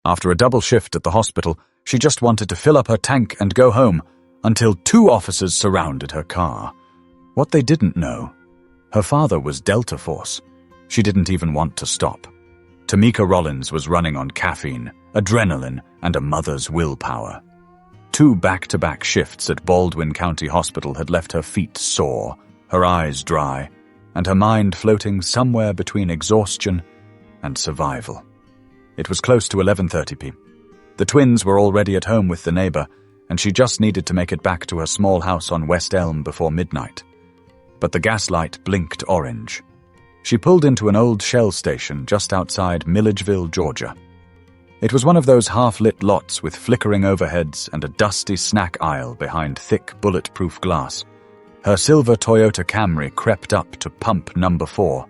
After a double shift at the hospital, she just wanted to fill up her tank and go home, until 2 officers surrounded her car. What they didn't know, her father was Delta Force. She didn't even want to stop. Tamika Rollins was running on caffeine, adrenaline, and a mother's willpower. 2 back-to-back shifts at Baldwin County Hospital had left her feet sore, her eyes dry, and her mind floating somewhere between exhaustion and survival. It was close to 11:30 p.m. The twins were already at home with the neighbor, and she just needed to make it back to her small house on West Elm before midnight. But the gaslight blinked orange. She pulled into an old Shell station just outside Milledgeville, Georgia. It was one of those half-lit lots with flickering overheads and a dusty snack aisle behind thick, bulletproof glass. Her silver Toyota Camry crept up to pump number 4.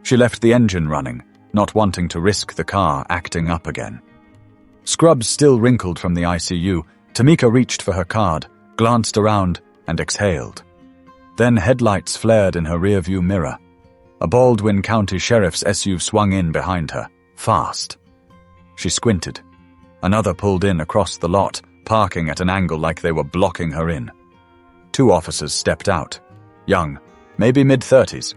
She left the engine running, not wanting to risk the car acting up again. Scrubs still wrinkled from the ICU, Tamika reached for her card, glanced around, and exhaled. Then headlights flared in her rearview mirror. A Baldwin County Sheriff's SUV swung in behind her, fast. She squinted. Another pulled in across the lot, parking at an angle like they were blocking her in. 2 officers stepped out, young, maybe mid-30s.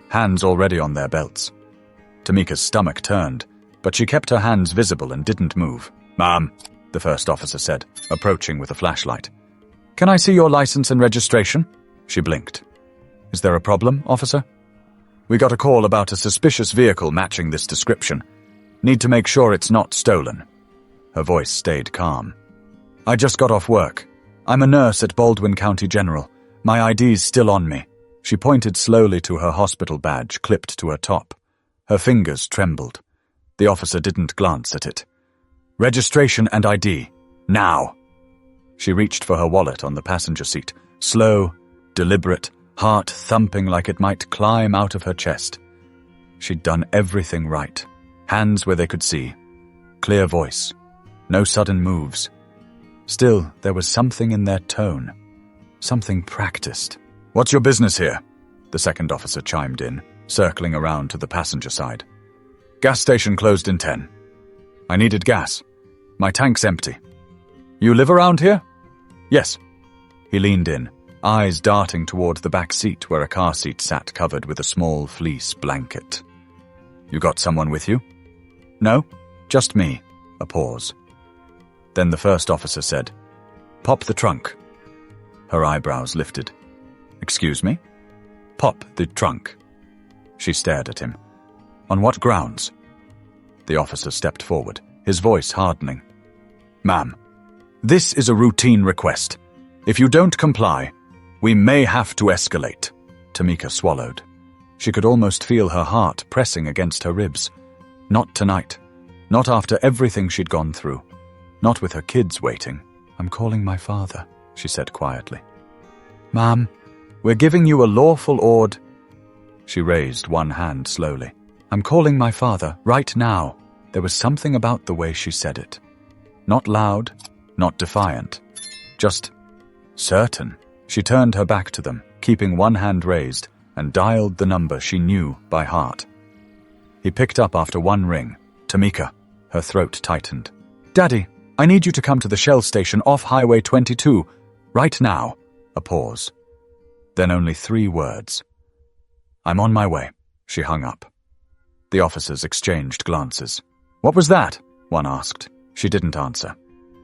Hands already on their belts. Tamika's stomach turned, but she kept her hands visible and didn't move. "Ma'am," the first officer said, approaching with a flashlight. "Can I see your license and registration?" She blinked. "Is there a problem, officer?" "We got a call about a suspicious vehicle matching this description. Need to make sure it's not stolen." Her voice stayed calm. "I just got off work. I'm a nurse at Baldwin County General. My ID's still on me." She pointed slowly to her hospital badge clipped to her top. Her fingers trembled. The officer didn't glance at it. "Registration and ID. Now." She reached for her wallet on the passenger seat, slow, deliberate, heart thumping like it might climb out of her chest. She'd done everything right. Hands where they could see. Clear voice. No sudden moves. Still, there was something in their tone. Something practiced. "What's your business here?" The second officer chimed in, circling around to the passenger side. "Gas station closed in 10. I needed gas. My tank's empty." "You live around here?" "Yes." He leaned in, eyes darting toward the back seat where a car seat sat covered with a small fleece blanket. "You got someone with you?" "No, just me." A pause. Then the first officer said, "Pop the trunk." Her eyebrows lifted. "Excuse me?" "Pop the trunk." She stared at him. "On what grounds?" The officer stepped forward, his voice hardening. "Ma'am, this is a routine request. If you don't comply, we may have to escalate." Tamika swallowed. She could almost feel her heart pressing against her ribs. Not tonight. Not after everything she'd gone through. Not with her kids waiting. "I'm calling my father," she said quietly. "Ma'am, we're giving you a lawful order." She raised one hand slowly. "I'm calling my father, right now." There was something about the way she said it. Not loud, not defiant. Just certain. She turned her back to them, keeping one hand raised, and dialed the number she knew by heart. He picked up after one ring. "Tamika." Her throat tightened. "Daddy, I need you to come to the Shell station off Highway 22, right now." A pause. Then only 3 words. "I'm on my way." She hung up. The officers exchanged glances. "What was that?" one asked. She didn't answer.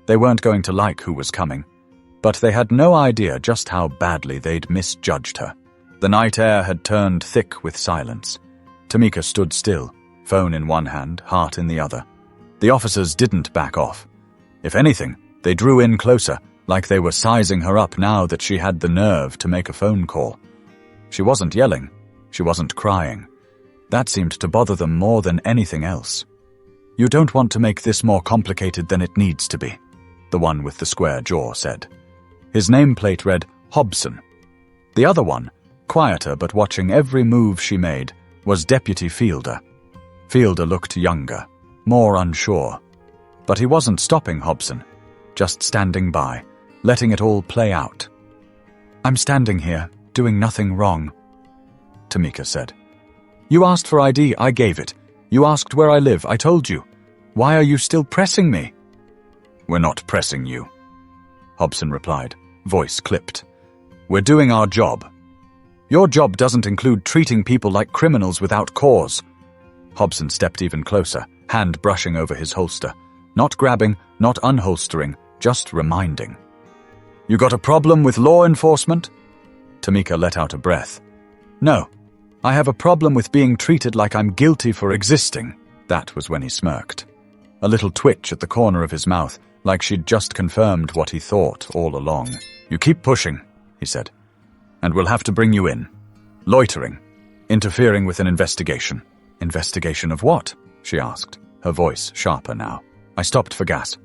They weren't going to like who was coming, but they had no idea just how badly they'd misjudged her. The night air had turned thick with silence. Tamika stood still, phone in one hand, heart in the other. The officers didn't back off. If anything, they drew in closer, like they were sizing her up now that she had the nerve to make a phone call. She wasn't yelling. She wasn't crying. That seemed to bother them more than anything else. "You don't want to make this more complicated than it needs to be," the one with the square jaw said. His nameplate read Hobson. The other one, quieter but watching every move she made, was Deputy Fielder. Fielder looked younger, more unsure. But he wasn't stopping Hobson, just standing by, letting it all play out. "I'm standing here, doing nothing wrong," Tamika said. "You asked for ID, I gave it. You asked where I live, I told you. Why are you still pressing me?" "We're not pressing you," Hobson replied, voice clipped. "We're doing our job. Your job doesn't include treating people like criminals without cause." Hobson stepped even closer, hand brushing over his holster. Not grabbing, not unholstering, just reminding. "You got a problem with law enforcement?" Tamika let out a breath. "No. I have a problem with being treated like I'm guilty for existing." That was when he smirked. A little twitch at the corner of his mouth, like she'd just confirmed what he thought all along. "You keep pushing," he said, "and we'll have to bring you in. Loitering. Interfering with an investigation." "Investigation of what?" she asked, her voice sharper now. "I stopped for gas.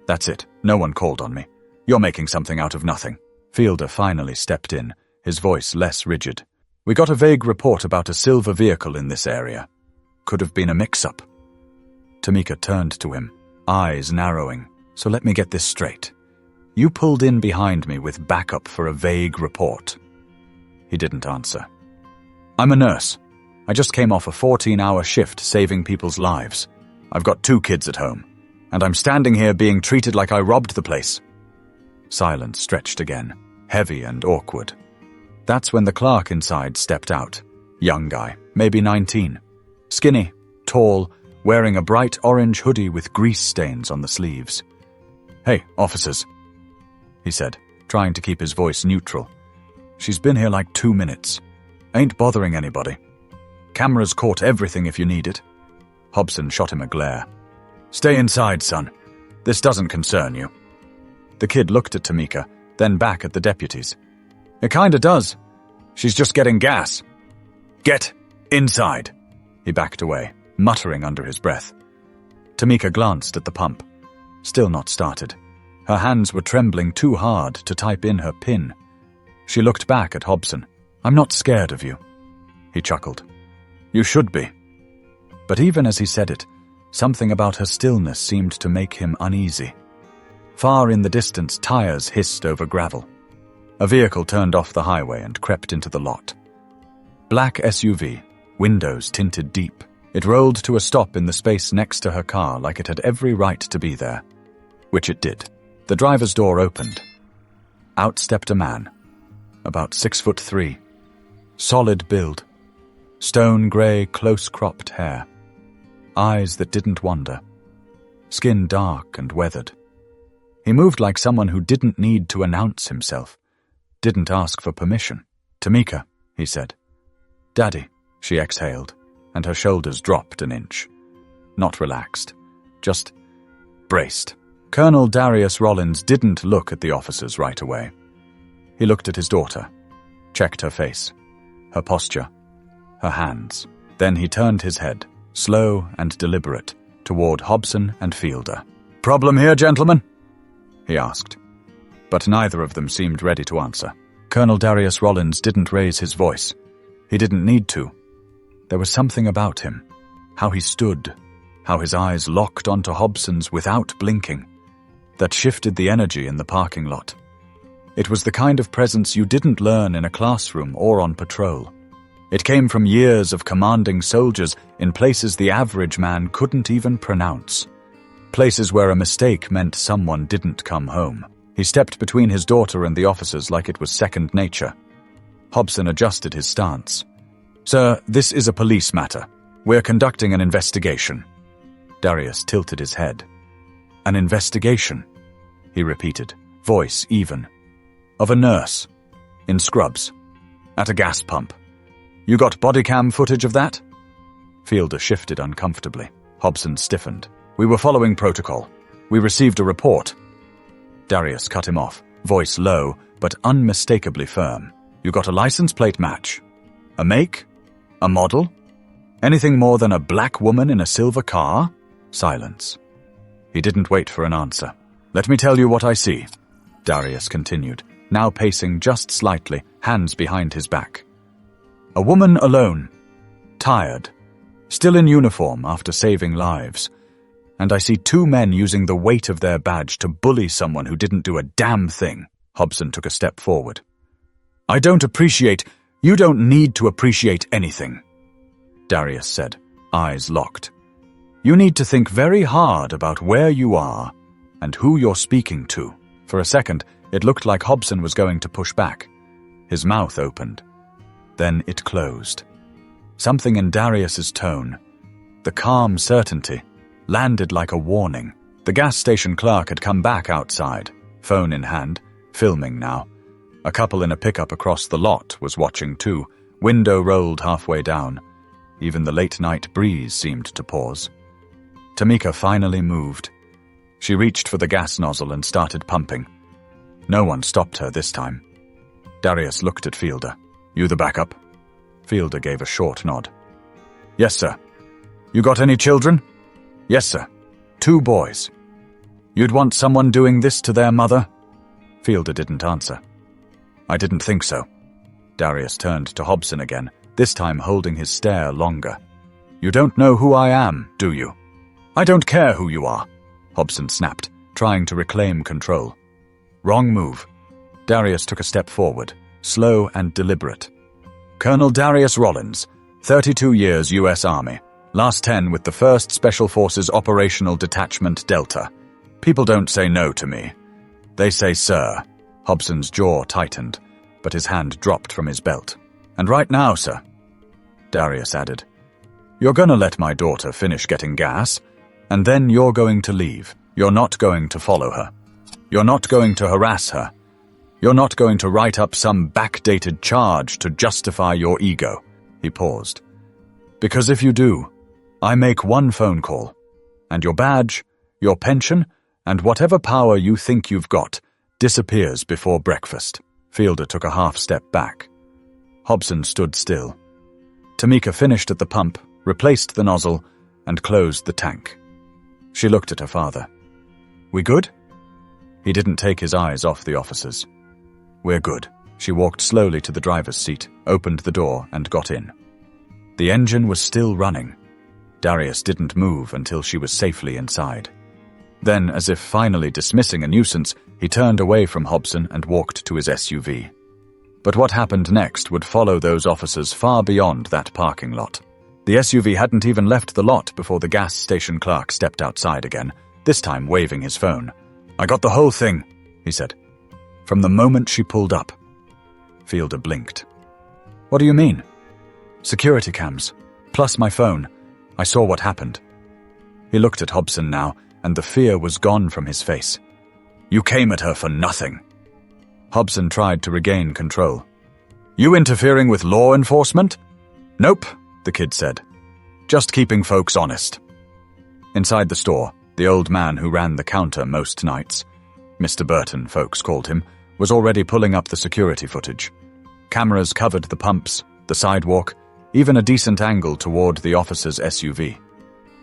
That's it. No one called on me. You're making something out of nothing." Fielder finally stepped in, his voice less rigid. "We got a vague report about a silver vehicle in this area. Could have been a mix-up." Tamika turned to him, eyes narrowing. "So let me get this straight. You pulled in behind me with backup for a vague report." He didn't answer. "I'm a nurse. I just came off a 14-hour shift saving people's lives. I've got 2 kids at home, and I'm standing here being treated like I robbed the place." Silence stretched again, heavy and awkward. That's when the clerk inside stepped out. Young guy, maybe 19. Skinny, tall, wearing a bright orange hoodie with grease stains on the sleeves. "Hey, officers," he said, trying to keep his voice neutral. "She's been here like 2 minutes. Ain't bothering anybody. Cameras caught everything if you need it." Hobson shot him a glare. "Stay inside, son. This doesn't concern you." The kid looked at Tamika, then back at the deputies. "It kinda does. She's just getting gas." "Get inside." He backed away, muttering under his breath. Tamika glanced at the pump. Still not started. Her hands were trembling too hard to type in her PIN. She looked back at Hobson. "I'm not scared of you," he chuckled. "You should be." But even as he said it, something about her stillness seemed to make him uneasy. Far in the distance, tires hissed over gravel. A vehicle turned off the highway and crept into the lot. Black SUV, windows tinted deep. It rolled to a stop in the space next to her car like it had every right to be there. Which it did. The driver's door opened. Out stepped a man. About 6'3". Solid build. Stone grey, close-cropped hair. Eyes that didn't wander. Skin dark and weathered. He moved like someone who didn't need to announce himself. Didn't ask for permission. "Tamika," he said. "Daddy," she exhaled, and her shoulders dropped an inch. Not relaxed. Just braced. Colonel Darius Rollins didn't look at the officers right away. He looked at his daughter, checked her face, her posture, her hands. Then he turned his head, slow and deliberate, toward Hobson and Fielder. "Problem here, gentlemen?" he asked. But neither of them seemed ready to answer. Colonel Darius Rollins didn't raise his voice. He didn't need to. There was something about him. How he stood, how his eyes locked onto Hobson's without blinking, that shifted the energy in the parking lot. It was the kind of presence you didn't learn in a classroom or on patrol. It came from years of commanding soldiers in places the average man couldn't even pronounce. Places where a mistake meant someone didn't come home. He stepped between his daughter and the officers like it was second nature. Hobson adjusted his stance. "Sir, this is a police matter. We're conducting an investigation." Darius tilted his head. "An investigation," he repeated, voice even. "Of a nurse. In scrubs. At a gas pump. You got body cam footage of that?" Fielder shifted uncomfortably. Hobson stiffened. "We were following protocol. We received a report." Darius cut him off, voice low, but unmistakably firm. "You got a license plate match? A make? A model? Anything more than a black woman in a silver car?" Silence. He didn't wait for an answer. "Let me tell you what I see," Darius continued, now pacing just slightly, hands behind his back. "A woman alone. Tired. Still in uniform after saving lives. And I see 2 men using the weight of their badge to bully someone who didn't do a damn thing." Hobson took a step forward. "I don't appreciate... You don't need to appreciate anything," Darius said, eyes locked. You need to think very hard about where you are and who you're speaking to. For a second, it looked like Hobson was going to push back. His mouth opened. Then it closed. Something in Darius's tone, the calm certainty, landed like a warning. The gas station clerk had come back outside, phone in hand, filming now. A couple in a pickup across the lot was watching too, window rolled halfway down. Even the late-night breeze seemed to pause. Tamika finally moved. She reached for the gas nozzle and started pumping. No one stopped her this time. Darius looked at Fielder. You the backup? Fielder gave a short nod. Yes, sir. You got any children? Yes, sir. 2 boys. You'd want someone doing this to their mother? Fielder didn't answer. I didn't think so. Darius turned to Hobson again, this time holding his stare longer. You don't know who I am, do you? I don't care who you are, Hobson snapped, trying to reclaim control. Wrong move. Darius took a step forward, slow and deliberate. Colonel Darius Rollins, 32 years U.S. Army, last 10 with the 1st Special Forces Operational Detachment Delta. People don't say no to me. They say sir. Hobson's jaw tightened, but his hand dropped from his belt. And right now, sir, Darius added, you're gonna let my daughter finish getting gas, and then you're going to leave. You're not going to follow her. You're not going to harass her. You're not going to write up some backdated charge to justify your ego. He paused. Because if you do, I make one phone call, and your badge, your pension, and whatever power you think you've got disappears before breakfast. Fielder took a half step back. Hobson stood still. Tamika finished at the pump, replaced the nozzle, and closed the tank. She looked at her father. We good? He didn't take his eyes off the officers. We're good. She walked slowly to the driver's seat, opened the door, and got in. The engine was still running. Darius didn't move until she was safely inside. Then, as if finally dismissing a nuisance, he turned away from Hobson and walked to his SUV. But what happened next would follow those officers far beyond that parking lot. The SUV hadn't even left the lot before the gas station clerk stepped outside again, this time waving his phone. I got the whole thing, he said. From the moment she pulled up. Fielder blinked. What do you mean? Security cams, plus my phone. I saw what happened. He looked at Hobson now, and the fear was gone from his face. You came at her for nothing. Hobson tried to regain control. You interfering with law enforcement? Nope, the kid said. Just keeping folks honest. Inside the store, the old man who ran the counter most nights, Mr. Burton, folks called him, was already pulling up the security footage. Cameras covered the pumps, the sidewalk, even a decent angle toward the officer's SUV.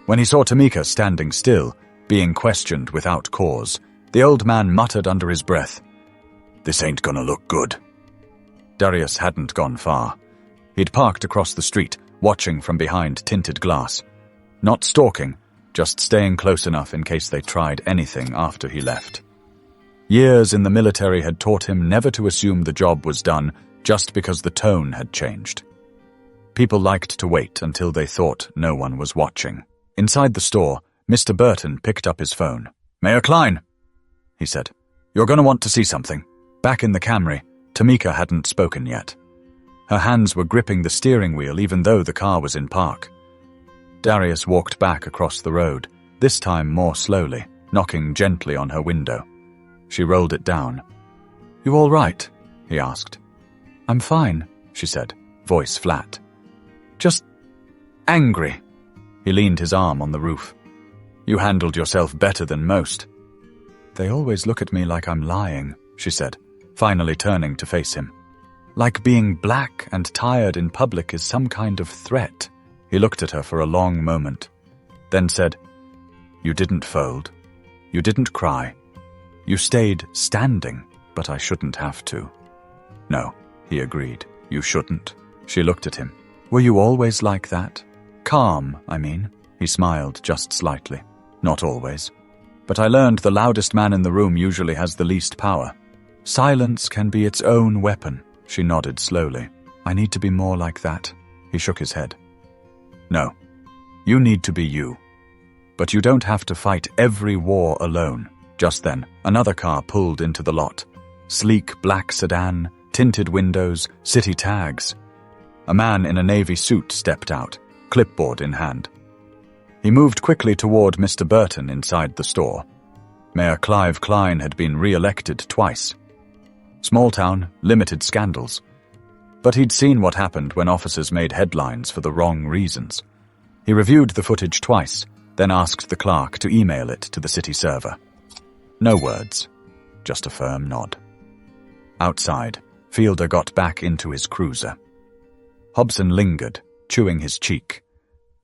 When he saw Tamika standing still, being questioned without cause, the old man muttered under his breath, This ain't gonna look good. Darius hadn't gone far. He'd parked across the street, watching from behind tinted glass. Not stalking, just staying close enough in case they tried anything after he left. Years in the military had taught him never to assume the job was done just because the tone had changed. People liked to wait until they thought no one was watching. Inside the store, Mr. Burton picked up his phone. Mayor Klein, he said, you're going to want to see something. Back in the Camry, Tamika hadn't spoken yet. Her hands were gripping the steering wheel even though the car was in park. Darius walked back across the road, this time more slowly, knocking gently on her window. She rolled it down. You all right? He asked. I'm fine, she said, voice flat. Just angry. He leaned his arm on the roof. You handled yourself better than most. They always look at me like I'm lying, she said, finally turning to face him. Like being black and tired in public is some kind of threat. He looked at her for a long moment, then said, You didn't fold. You didn't cry. You stayed standing, but I shouldn't have to. No, he agreed. You shouldn't. She looked at him. Were you always like that? Calm, I mean. He smiled just slightly. Not always. But I learned the loudest man in the room usually has the least power. Silence can be its own weapon. She nodded slowly. I need to be more like that. He shook his head. No, you need to be you. But you don't have to fight every war alone. Just then, another car pulled into the lot. Sleek black sedan, tinted windows, city tags. A man in a navy suit stepped out, clipboard in hand. He moved quickly toward Mr. Burton inside the store. Mayor Clive Klein had been re-elected twice. Small town, limited scandals. But he'd seen what happened when officers made headlines for the wrong reasons. He reviewed the footage twice, then asked the clerk to email it to the city server. No words, just a firm nod. Outside, Fielder got back into his cruiser. Hobson lingered, chewing his cheek,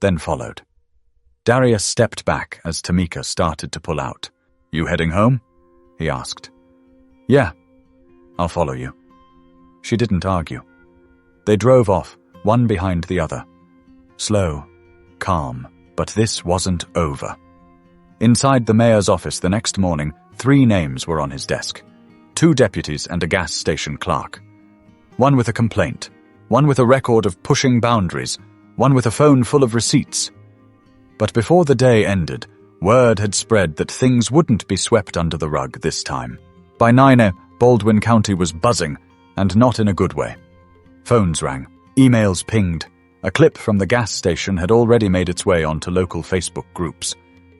then followed. Darius stepped back as Tamika started to pull out. "You heading home?" he asked. "Yeah, I'll follow you." She didn't argue. They drove off, one behind the other. Slow, calm, but this wasn't over. Inside the mayor's office the next morning, 3 names were on his desk. 2 deputies and a gas station clerk. One with a complaint, one with a record of pushing boundaries, one with a phone full of receipts. But before the day ended, word had spread that things wouldn't be swept under the rug this time. By 9 Baldwin County was buzzing, and not in a good way. Phones rang, emails pinged. A clip from the gas station had already made its way onto local Facebook groups.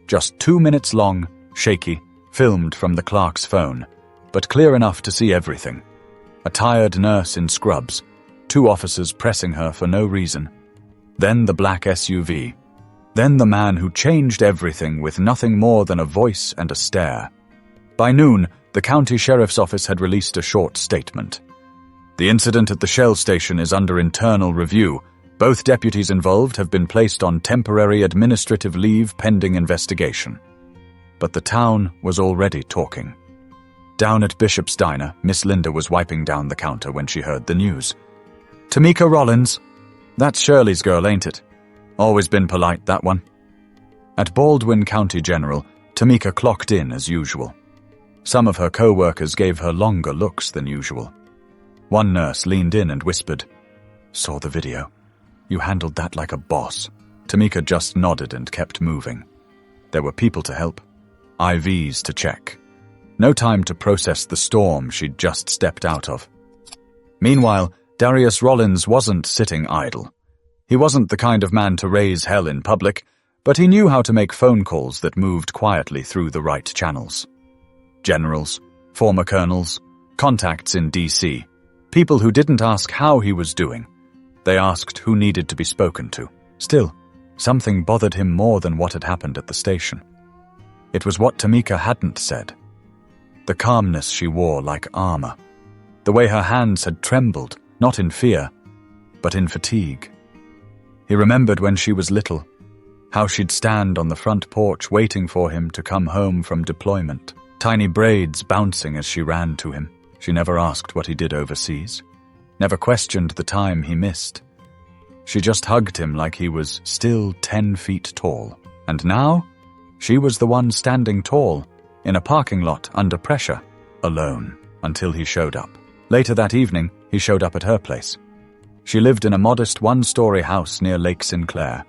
Just 2 minutes long, shaky, filmed from the clerk's phone, but clear enough to see everything. A tired nurse in scrubs, 2 officers pressing her for no reason. Then the black SUV. Then the man who changed everything with nothing more than a voice and a stare. By noon, the county sheriff's office had released a short statement. "The incident at the Shell station is under internal review. Both deputies involved have been placed on temporary administrative leave pending investigation." But the town was already talking. Down at Bishop's Diner, Miss Linda was wiping down the counter when she heard the news. "Tamika Rollins. That's Shirley's girl, ain't it? Always been polite, that one." At Baldwin County General, Tamika clocked in as usual. Some of her co-workers gave her longer looks than usual. One nurse leaned in and whispered, "Saw the video. You handled that like a boss." Tamika just nodded and kept moving. There were people to help, IVs to check. No time to process the storm she'd just stepped out of. Meanwhile, Darius Rollins wasn't sitting idle. He wasn't the kind of man to raise hell in public, but he knew how to make phone calls that moved quietly through the right channels. Generals, former colonels, contacts in DC, people who didn't ask how he was doing. They asked who needed to be spoken to. Still, something bothered him more than what had happened at the station. It was what Tamika hadn't said. The calmness she wore like armor. The way her hands had trembled, not in fear, but in fatigue. He remembered when she was little, how she'd stand on the front porch waiting for him to come home from deployment, tiny braids bouncing as she ran to him. She never asked what he did overseas, never questioned the time he missed. She just hugged him like he was still 10 feet tall. And now, she was the one standing tall, in a parking lot under pressure, alone, until he showed up. Later that evening, he showed up at her place. She lived in a modest 1-story house near Lake Sinclair.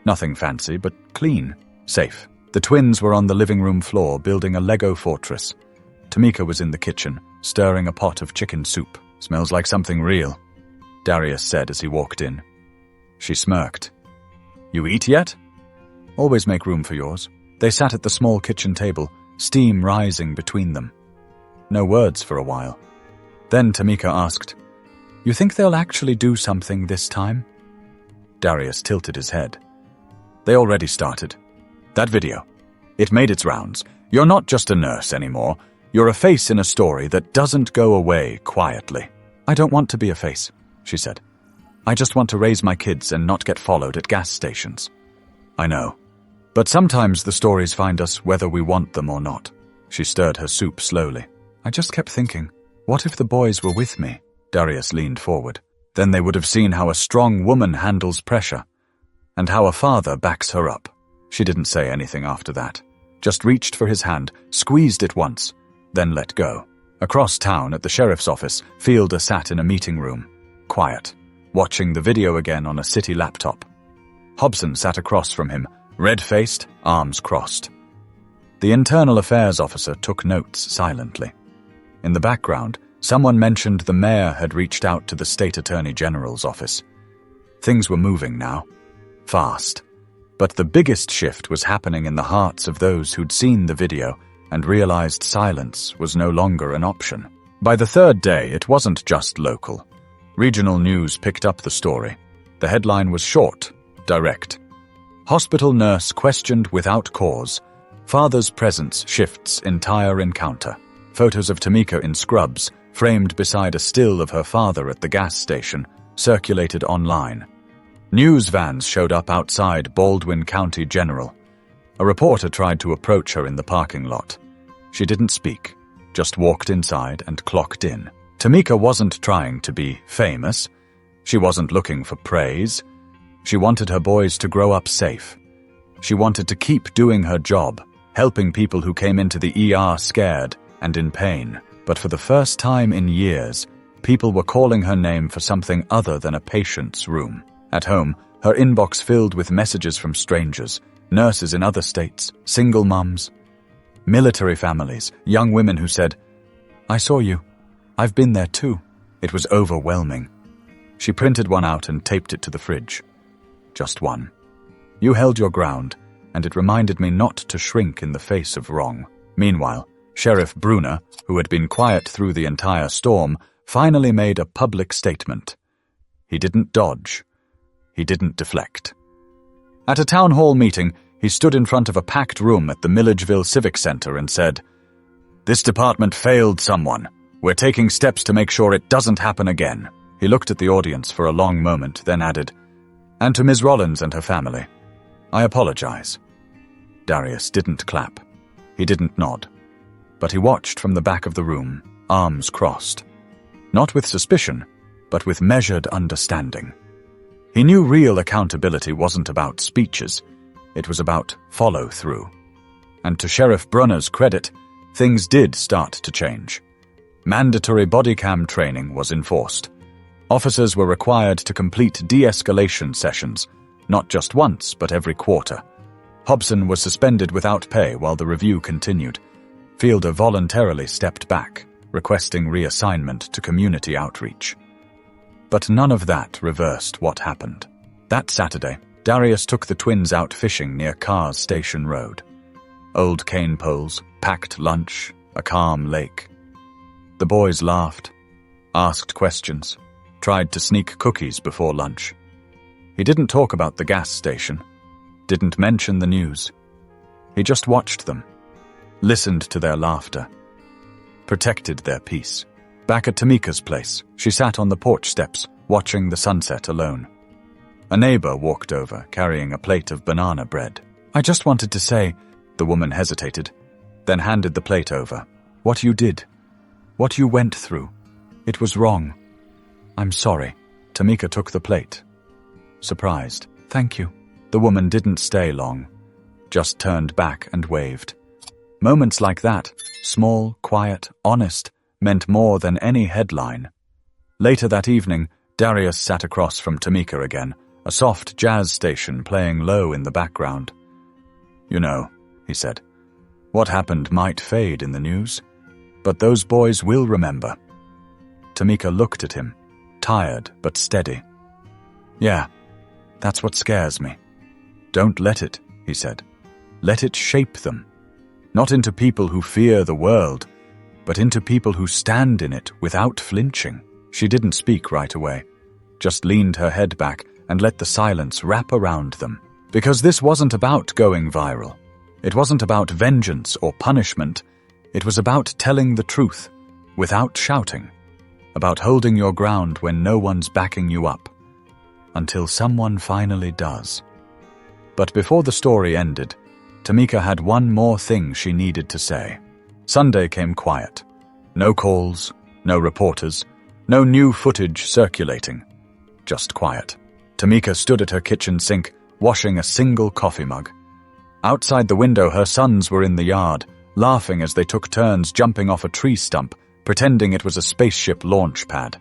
Nothing fancy, but clean, safe. The twins were on the living room floor building a Lego fortress. Tamika was in the kitchen, stirring a pot of chicken soup. "Smells like something real," Darius said as he walked in. She smirked. "You eat yet?" "Always make room for yours." They sat at the small kitchen table, steam rising between them. No words for a while. Then Tamika asked, "You think they'll actually do something this time?" Darius tilted his head. "They already started. That video. It made its rounds. You're not just a nurse anymore. You're a face in a story that doesn't go away quietly." "I don't want to be a face," she said. "I just want to raise my kids and not get followed at gas stations." "I know. But sometimes the stories find us whether we want them or not." She stirred her soup slowly. "I just kept thinking, what if the boys were with me?" Darius leaned forward. "Then they would have seen how a strong woman handles pressure, and how a father backs her up." She didn't say anything after that, just reached for his hand, squeezed it once, then let go. Across town at the sheriff's office, Fielder sat in a meeting room, quiet, watching the video again on a city laptop. Hobson sat across from him, red-faced, arms crossed. The internal affairs officer took notes silently. In the background, someone mentioned the mayor had reached out to the state attorney general's office. Things were moving now. Fast. But the biggest shift was happening in the hearts of those who'd seen the video and realized silence was no longer an option. By the third day, it wasn't just local. Regional news picked up the story. The headline was short, direct. Hospital nurse questioned without cause. Father's presence shifts entire encounter. Photos of Tamika in scrubs, framed beside a still of her father at the gas station, circulated online. News vans showed up outside Baldwin County General. A reporter tried to approach her in the parking lot. She didn't speak, just walked inside and clocked in. Tamika wasn't trying to be famous. She wasn't looking for praise. She wanted her boys to grow up safe. She wanted to keep doing her job, helping people who came into the ER scared and in pain. But for the first time in years, people were calling her name for something other than a patient's room. At home, her inbox filled with messages from strangers, nurses in other states, single mums, military families, young women who said, "I saw you. I've been there too." It was overwhelming. She printed one out and taped it to the fridge. Just one. You held your ground, and it reminded me not to shrink in the face of wrong. Meanwhile, Sheriff Brunner, who had been quiet through the entire storm, finally made a public statement. He didn't dodge. He didn't deflect. At a town hall meeting, he stood in front of a packed room at the Milledgeville Civic Center and said, "This department failed someone. We're taking steps to make sure it doesn't happen again." He looked at the audience for a long moment, then added, "And to Ms. Rollins and her family, I apologize." Darius didn't clap. He didn't nod. But he watched from the back of the room, arms crossed. Not with suspicion, but with measured understanding. He knew real accountability wasn't about speeches. It was about follow-through. And to Sheriff Brunner's credit, things did start to change. Mandatory body cam training was enforced. Officers were required to complete de-escalation sessions, not just once, but every quarter. Hobson was suspended without pay while the review continued. Fielder voluntarily stepped back, requesting reassignment to community outreach. But none of that reversed what happened. That Saturday, Darius took the twins out fishing near Carr's Station Road. Old cane poles, packed lunch, a calm lake. The boys laughed, asked questions, tried to sneak cookies before lunch. He didn't talk about the gas station, didn't mention the news. He just watched them, listened to their laughter, protected their peace. Back at Tamika's place, she sat on the porch steps, watching the sunset alone. A neighbor walked over, carrying a plate of banana bread. "I just wanted to say," the woman hesitated, then handed the plate over. "What you did, what you went through, it was wrong. I'm sorry." Tamika took the plate, surprised. "Thank you." The woman didn't stay long, just turned back and waved. Moments like that, small, quiet, honest, meant more than any headline. Later that evening, Darius sat across from Tamika again, a soft jazz station playing low in the background. "You know," he said, "what happened might fade in the news, but those boys will remember." Tamika looked at him, tired but steady. "Yeah, that's what scares me." "Don't let it," he said. "Let it shape them. Not into people who fear the world, but into people who stand in it without flinching." She didn't speak right away, just leaned her head back and let the silence wrap around them. Because this wasn't about going viral. It wasn't about vengeance or punishment. It was about telling the truth, without shouting. About holding your ground when no one's backing you up. Until someone finally does. But before the story ended, Tamika had one more thing she needed to say. Sunday came quiet. No calls, no reporters, no new footage circulating. Just quiet. Tamika stood at her kitchen sink, washing a single coffee mug. Outside the window, her sons were in the yard, laughing as they took turns jumping off a tree stump, pretending it was a spaceship launch pad.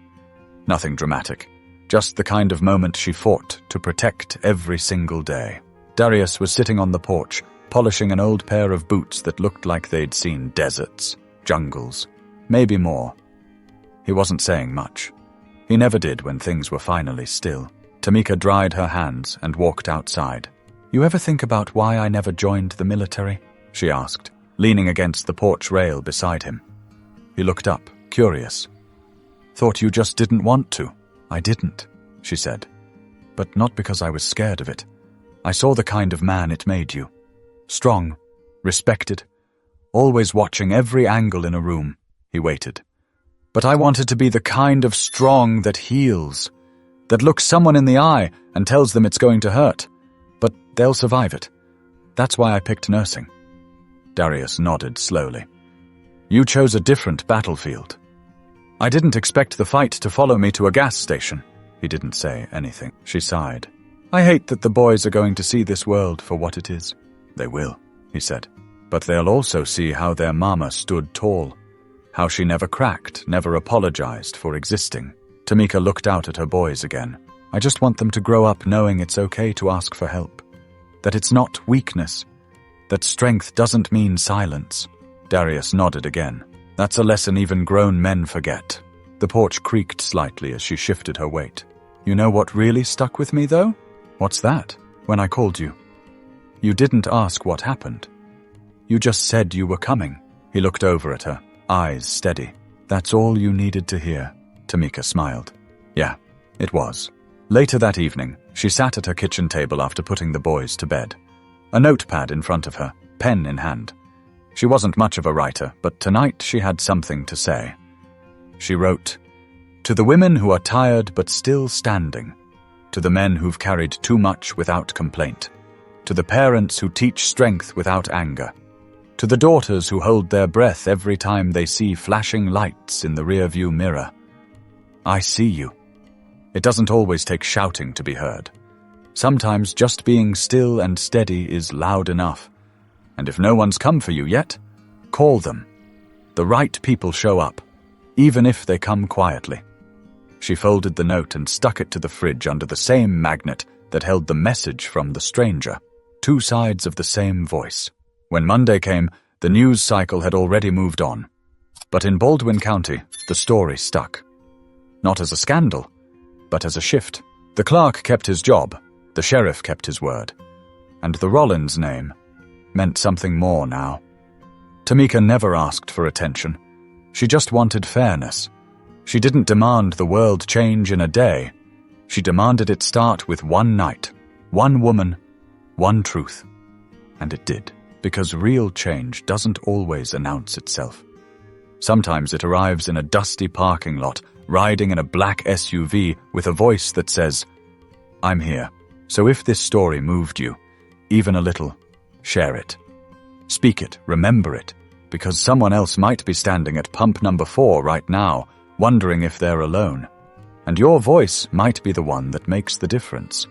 Nothing dramatic, just the kind of moment she fought to protect every single day. Darius was sitting on the porch, polishing an old pair of boots that looked like they'd seen deserts, jungles, maybe more. He wasn't saying much. He never did when things were finally still. Tamika dried her hands and walked outside. "You ever think about why I never joined the military?" she asked, leaning against the porch rail beside him. He looked up, curious. "Thought you just didn't want to." "I didn't," she said. "But not because I was scared of it. I saw the kind of man it made you. Strong, respected, always watching every angle in a room." He waited. "But I wanted to be the kind of strong that heals, that looks someone in the eye and tells them it's going to hurt. But they'll survive it. That's why I picked nursing." Darius nodded slowly. "You chose a different battlefield." "I didn't expect the fight to follow me to a gas station." He didn't say anything. She sighed. "I hate that the boys are going to see this world for what it is." "They will," he said. "But they'll also see how their mama stood tall, how she never cracked, never apologized for existing." Tamika looked out at her boys again. "I just want them to grow up knowing it's okay to ask for help, that it's not weakness, that strength doesn't mean silence." Darius nodded again. "That's a lesson even grown men forget." The porch creaked slightly as she shifted her weight. "You know what really stuck with me, though?" "What's that?" "When I called you. You didn't ask what happened. You just said you were coming." He looked over at her, eyes steady. "That's all you needed to hear." Tamika smiled. "Yeah, it was." Later that evening, she sat at her kitchen table after putting the boys to bed. A notepad in front of her, pen in hand. She wasn't much of a writer, but tonight she had something to say. She wrote, "To the women who are tired but still standing, to the men who've carried too much without complaint, to the parents who teach strength without anger, to the daughters who hold their breath every time they see flashing lights in the rearview mirror. I see you. It doesn't always take shouting to be heard. Sometimes just being still and steady is loud enough. And if no one's come for you yet, call them. The right people show up, even if they come quietly." She folded the note and stuck it to the fridge under the same magnet that held the message from the stranger. Two sides of the same voice. When Monday came, the news cycle had already moved on. But in Baldwin County, the story stuck. Not as a scandal, but as a shift. The clerk kept his job, the sheriff kept his word, and the Rollins name meant something more now. Tamika never asked for attention. She just wanted fairness. She didn't demand the world change in a day. She demanded it start with one night, one woman, one truth. And it did, because real change doesn't always announce itself. Sometimes it arrives in a dusty parking lot, riding in a black SUV with a voice that says, "I'm here." So if this story moved you, even a little, share it. Speak it, remember it, because someone else might be standing at pump number 4 right now, wondering if they're alone. And your voice might be the one that makes the difference.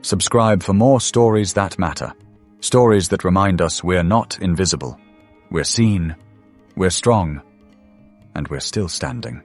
Subscribe for more stories that matter. Stories that remind us we're not invisible. We're seen, we're strong, and we're still standing.